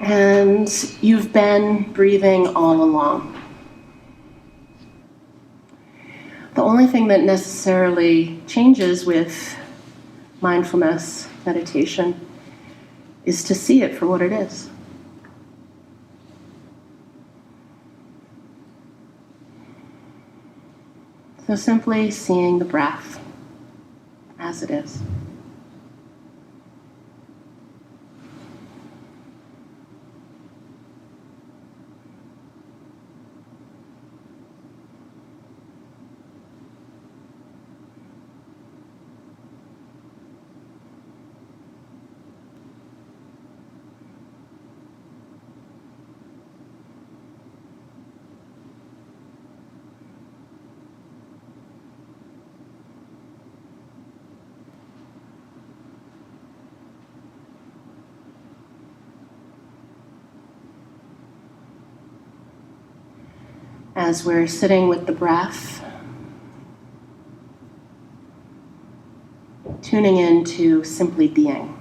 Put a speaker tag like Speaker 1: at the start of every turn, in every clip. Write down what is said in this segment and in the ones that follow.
Speaker 1: And you've been breathing all along. The only thing that necessarily changes with mindfulness meditation is to see it for what it is. So simply seeing the breath as it is. As we're sitting with the breath, tuning into simply being.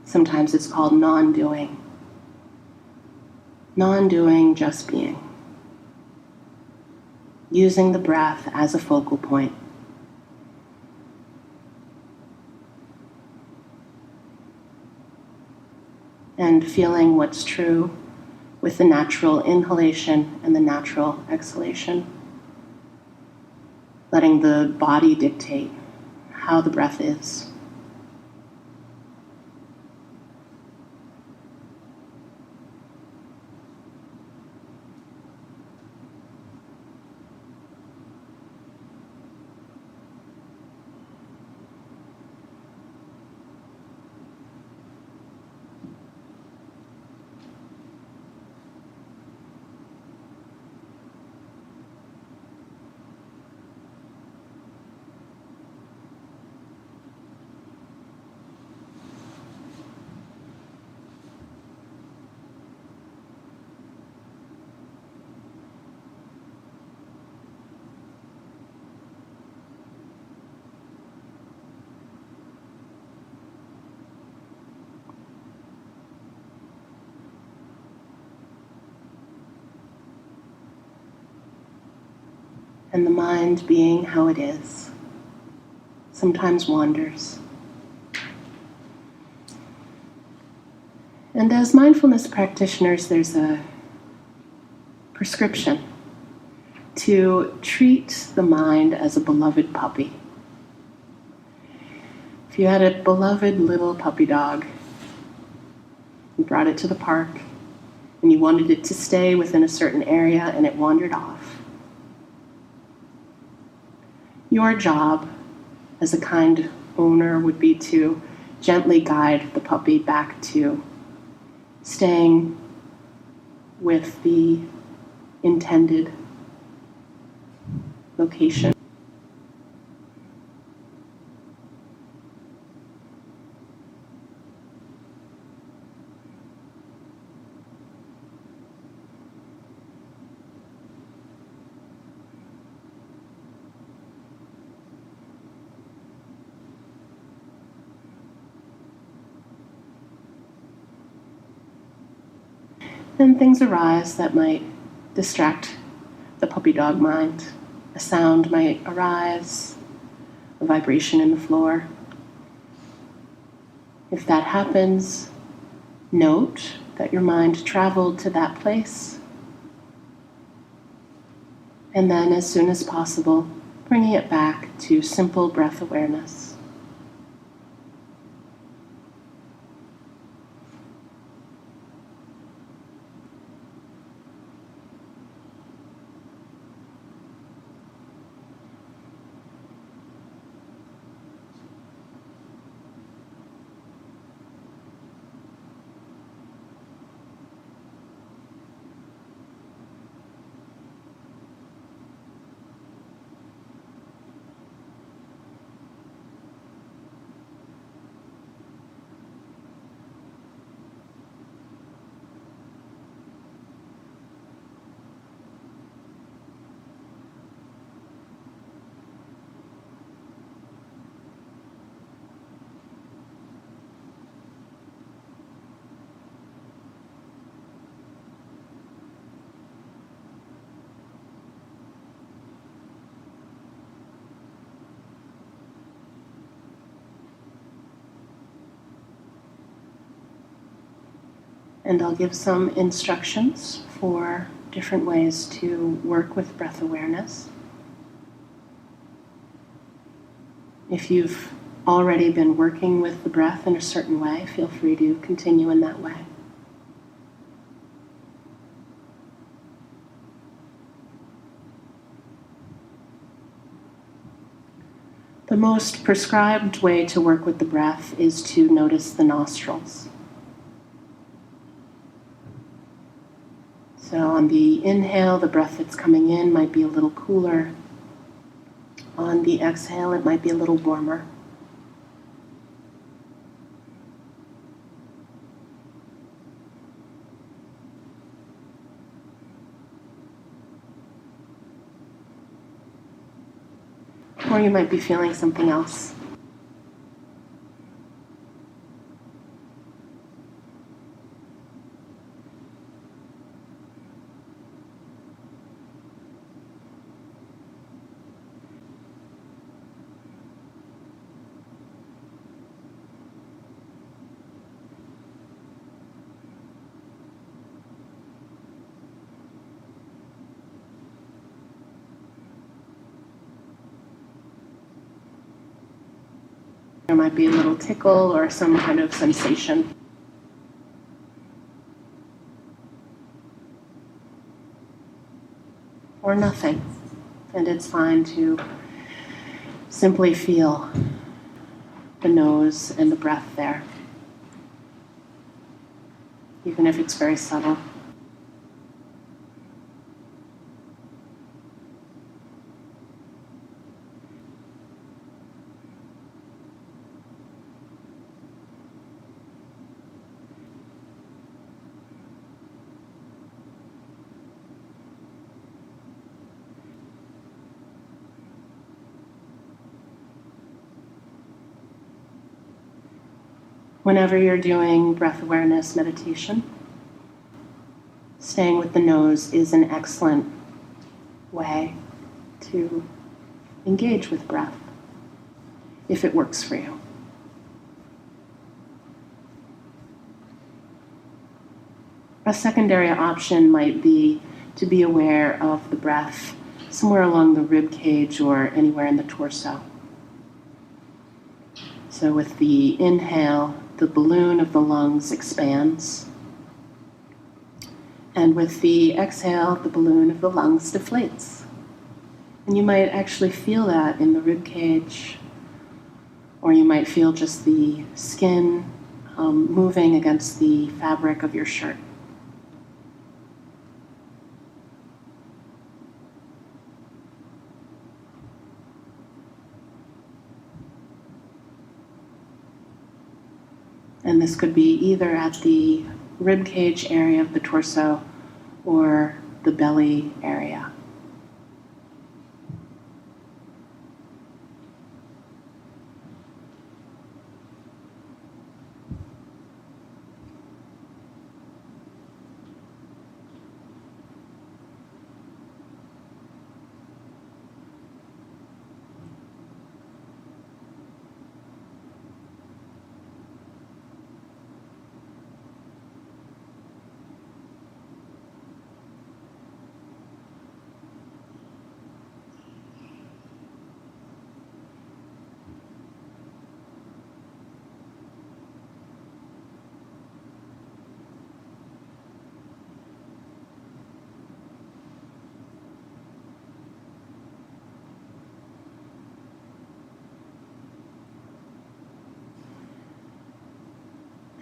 Speaker 1: Sometimes it's called non-doing. Non-doing, just being. Using the breath as a focal point. And feeling what's true with the natural inhalation and the natural exhalation. Letting the body dictate how the breath is. And the mind being how it is, sometimes wanders. And as mindfulness practitioners, there's a prescription to treat the mind as a beloved puppy. If you had a beloved little puppy dog, you brought it to the park, and you wanted it to stay within a certain area, and it wandered off. Your job as a kind owner would be to gently guide the puppy back to staying with the intended location. Then things arise that might distract the puppy dog mind. A sound might arise, a vibration in the floor. If that happens, note that your mind traveled to that place, and then as soon as possible, bringing it back to simple breath awareness. And I'll give some instructions for different ways to work with breath awareness. If you've already been working with the breath in a certain way, feel free to continue in that way. The most prescribed way to work with the breath is to notice the nostrils. So on the inhale, the breath that's coming in might be a little cooler. On the exhale, it might be a little warmer. Or you might be feeling something else. There might be a little tickle or some kind of sensation. Or nothing. And it's fine to simply feel the nose and the breath there, even if it's very subtle. Whenever you're doing breath awareness meditation, staying with the nose is an excellent way to engage with breath, if it works for you. A secondary option might be to be aware of the breath somewhere along the rib cage or anywhere in the torso. So with the inhale, the balloon of the lungs expands. And with the exhale, the balloon of the lungs deflates. And you might actually feel that in the rib cage, or you might feel just the skin moving against the fabric of your shirt. And this could be either at the rib cage area of the torso or the belly area.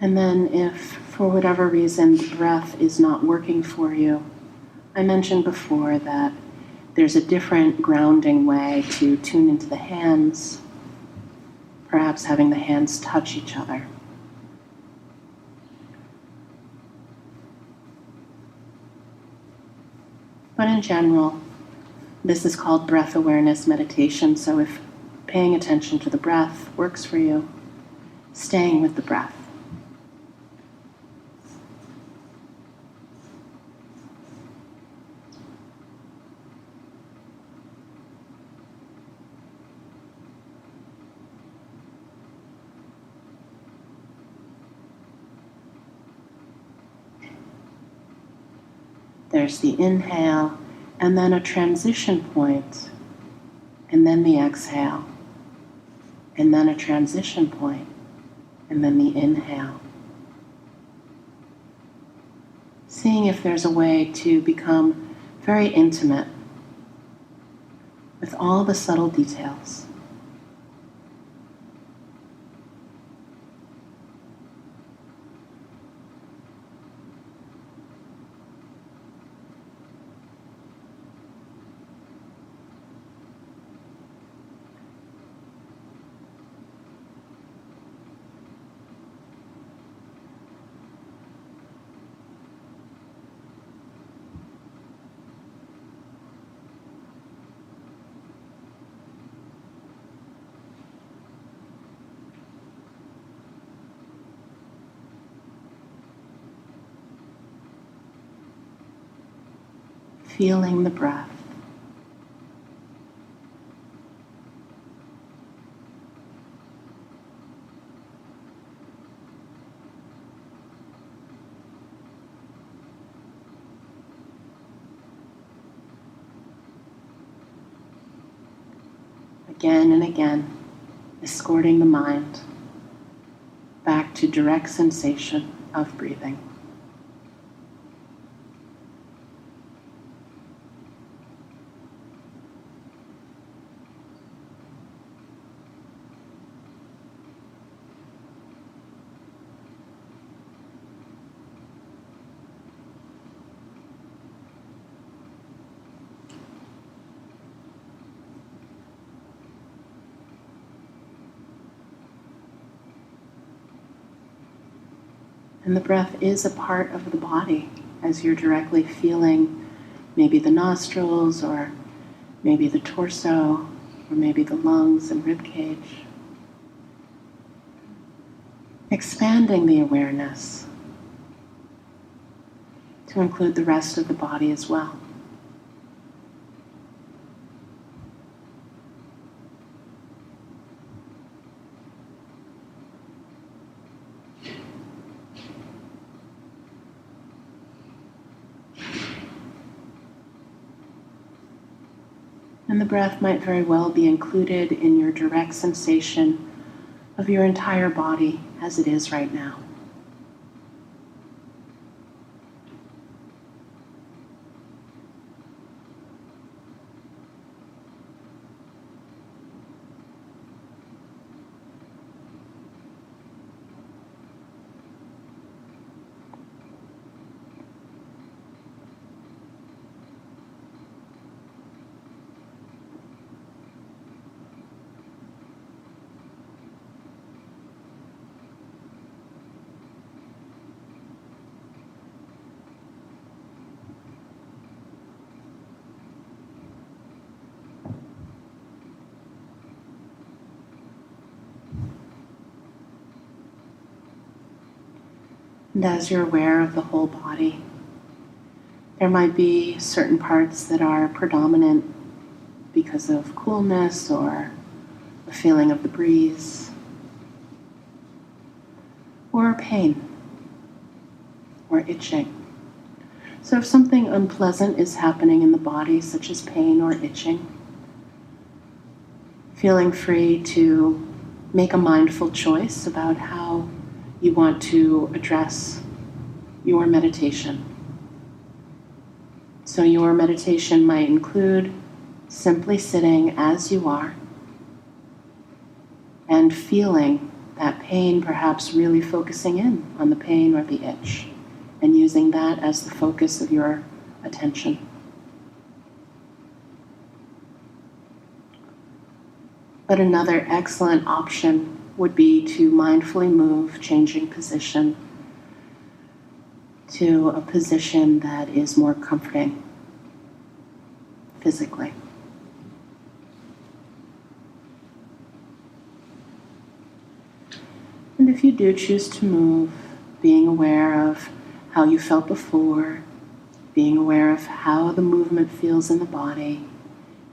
Speaker 1: And then if, for whatever reason, the breath is not working for you, I mentioned before that there's a different grounding way to tune into the hands, perhaps having the hands touch each other. But in general, this is called breath awareness meditation, so if paying attention to the breath works for you, staying with the breath. There's the inhale, and then a transition point, and then the exhale, and then a transition point, and then the inhale. Seeing if there's a way to become very intimate with all the subtle details. Feeling the breath. Again and again, escorting the mind back to direct sensation of breathing. And the breath is a part of the body as you're directly feeling maybe the nostrils, or maybe the torso, or maybe the lungs and rib cage. Expanding the awareness to include the rest of the body as well. And the breath might very well be included in your direct sensation of your entire body as it is right now. And as you're aware of the whole body, there might be certain parts that are predominant because of coolness or a feeling of the breeze, or pain, or itching. So if something unpleasant is happening in the body, such as pain or itching, feeling free to make a mindful choice about how you want to address your meditation. So your meditation might include simply sitting as you are and feeling that pain, perhaps really focusing in on the pain or the itch and using that as the focus of your attention. But another excellent option would be to mindfully move, changing position to a position that is more comforting physically. And if you do choose to move, being aware of how you felt before, being aware of how the movement feels in the body,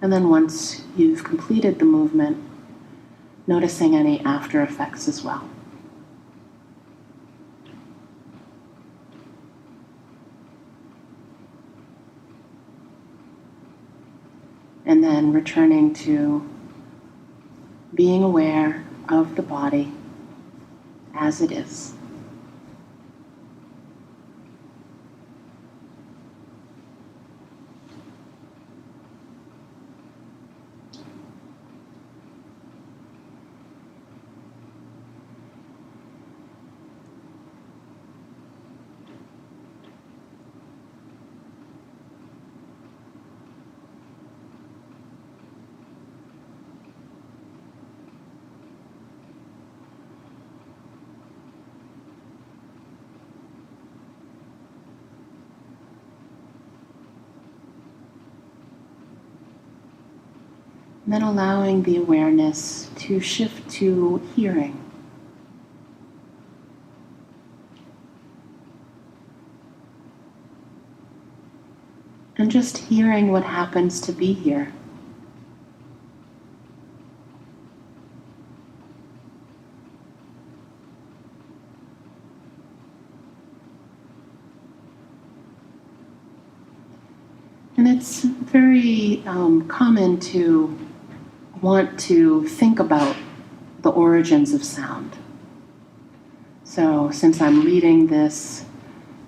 Speaker 1: and then once you've completed the movement, noticing any after effects as well. And then returning to being aware of the body as it is. And then allowing the awareness to shift to hearing. And just hearing what happens to be here. And it's very common to want to think about the origins of sound. So since I'm leading this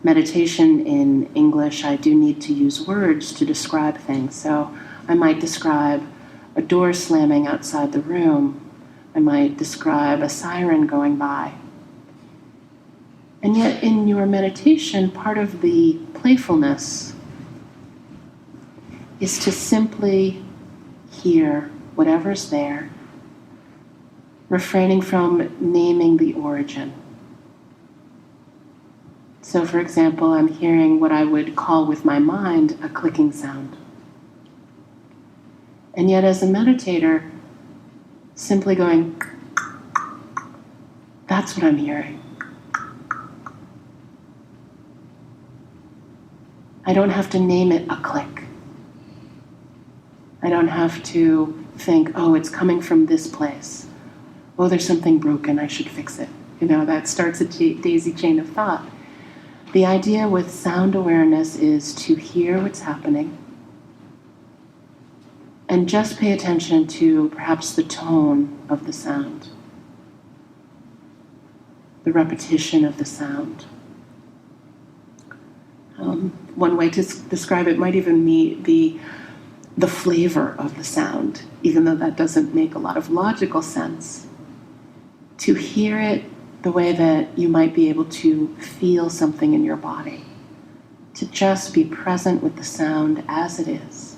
Speaker 1: meditation in English, I do need to use words to describe things. So I might describe a door slamming outside the room. I might describe a siren going by. And yet in your meditation, part of the playfulness is to simply hear whatever's there, refraining from naming the origin. So for example, I'm hearing what I would call with my mind a clicking sound. And yet as a meditator, simply going, that's what I'm hearing. I don't have to name it a click. I don't have to think, oh, it's coming from this place. Oh, there's something broken, I should fix it. That starts a daisy chain of thought. The idea with sound awareness is to hear what's happening and just pay attention to perhaps the tone of the sound, the repetition of the sound. One way to describe it might even be the flavor of the sound, even though that doesn't make a lot of logical sense. To hear it the way that you might be able to feel something in your body. To just be present with the sound as it is.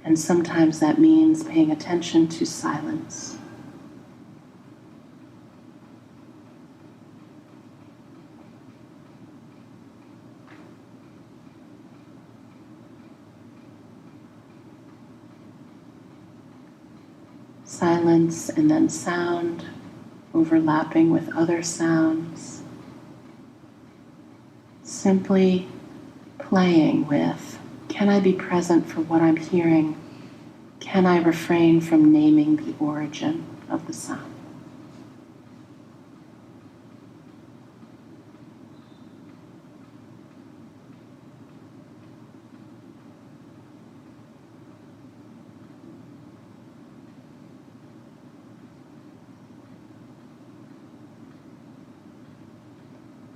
Speaker 1: And sometimes that means paying attention to silence. Silence and then sound, overlapping with other sounds. Simply playing with, can I be present for what I'm hearing? Can I refrain from naming the origin of the sound?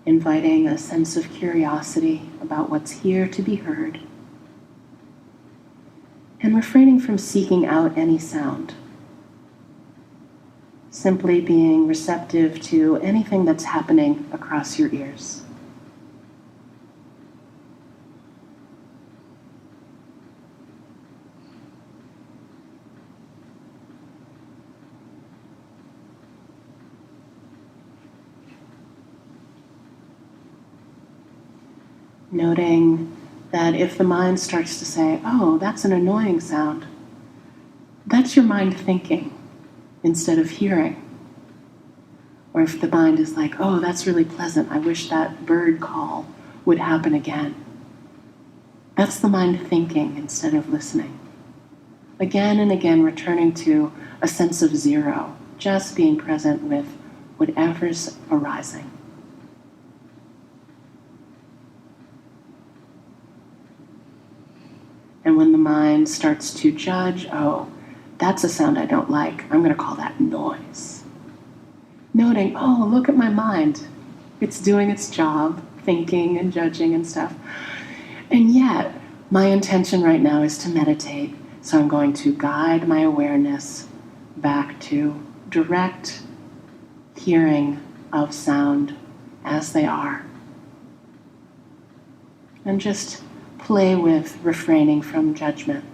Speaker 1: Inviting a sense of curiosity about what's here to be heard, and refraining from seeking out any sound. Simply being receptive to anything that's happening across your ears. Noting that if the mind starts to say, oh, that's an annoying sound, that's your mind thinking instead of hearing. Or if the mind is like, oh, that's really pleasant, I wish that bird call would happen again. That's the mind thinking instead of listening. Again and again, returning to a sense of zero, just being present with whatever's arising. And when the mind starts to judge, oh, that's a sound I don't like, I'm going to call that noise. Noting, oh, look at my mind. It's doing its job, thinking and judging and stuff. And yet, my intention right now is to meditate, so I'm going to guide my awareness back to direct hearing of sound as they are. And just play with refraining from judgment.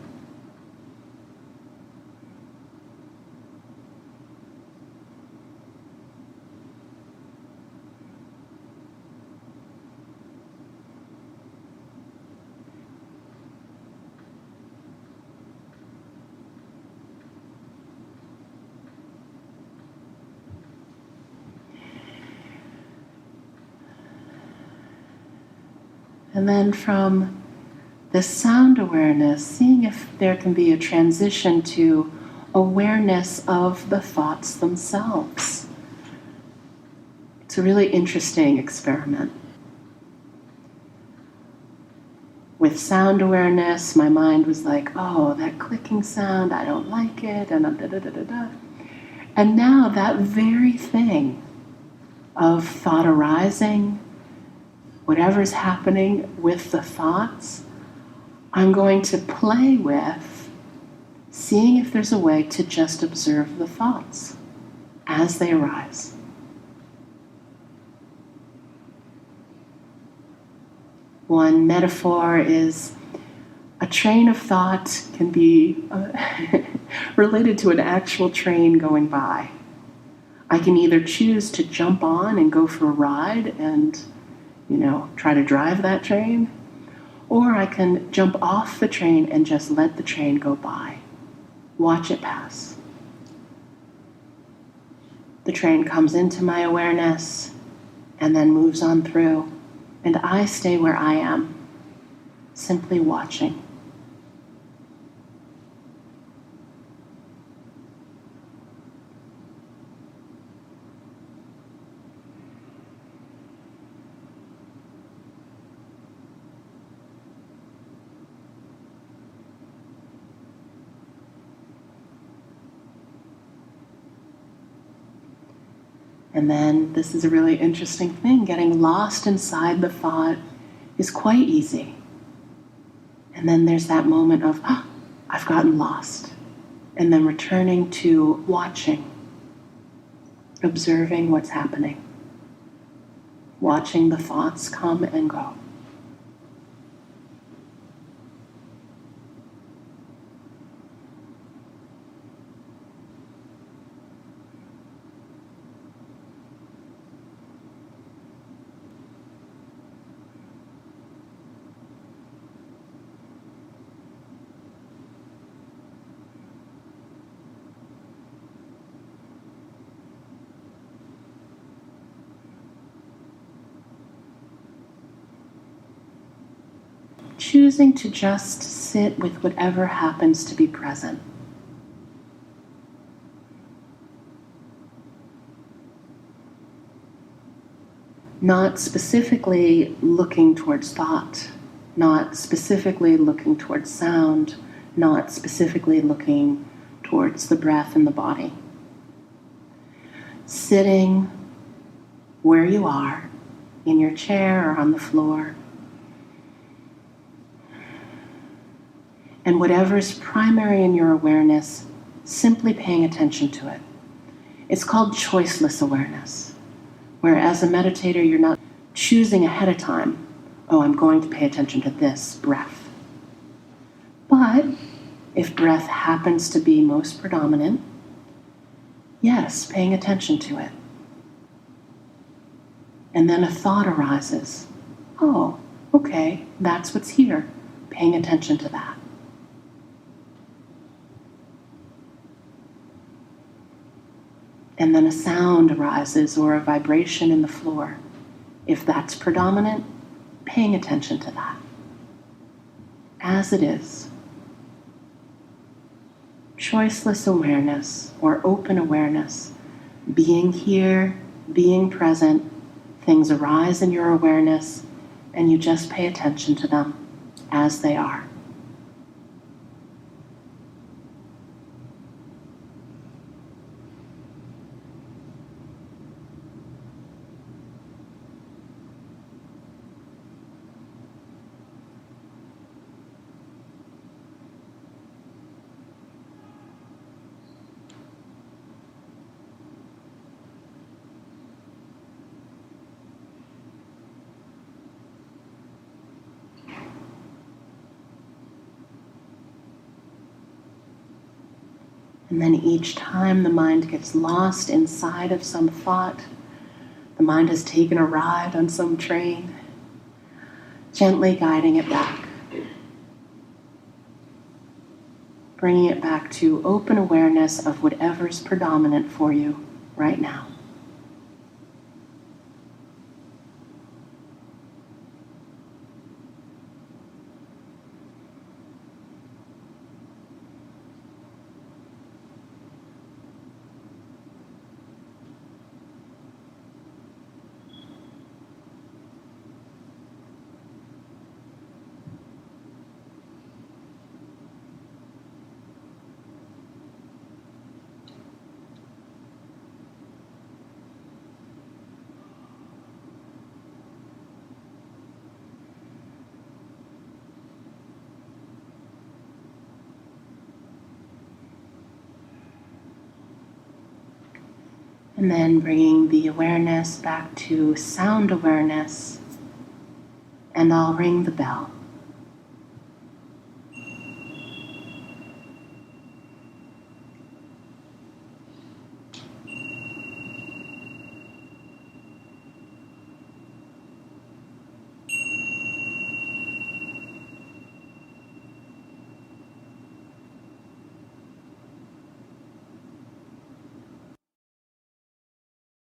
Speaker 1: And then from the sound awareness, seeing if there can be a transition to awareness of the thoughts themselves. It's a really interesting experiment. With sound awareness, my mind was like, oh, that clicking sound, I don't like it, and da-da-da-da-da. And now that very thing of thought arising, whatever's happening with the thoughts, I'm going to play with seeing if there's a way to just observe the thoughts as they arise. One metaphor is a train of thought can be related to an actual train going by. I can either choose to jump on and go for a ride and try to drive that train, or I can jump off the train and just let the train go by. Watch it pass. The train comes into my awareness and then moves on through, and I stay where I am, simply watching. And then this is a really interesting thing. Getting lost inside the thought is quite easy. And then there's that moment of, I've gotten lost. And then returning to watching, observing what's happening, watching the thoughts come and go. Choosing to just sit with whatever happens to be present. Not specifically looking towards thought, not specifically looking towards sound, not specifically looking towards the breath and the body. Sitting where you are, in your chair or on the floor, and whatever's primary in your awareness, simply paying attention to it. It's called choiceless awareness, where as a meditator, you're not choosing ahead of time, oh, I'm going to pay attention to this breath. But if breath happens to be most predominant, yes, paying attention to it. And then a thought arises. Oh, okay, that's what's here. Paying attention to that. And then a sound arises or a vibration in the floor. If that's predominant, paying attention to that. As it is. choiceless awareness or open awareness, being here, being present. Things arise in your awareness, and you just pay attention to them as they are. And then each time the mind gets lost inside of some thought, the mind has taken a ride on some train, gently guiding it back. Bringing it back to open awareness of whatever's predominant for you right now. And then bringing the awareness back to sound awareness, and I'll ring the bell.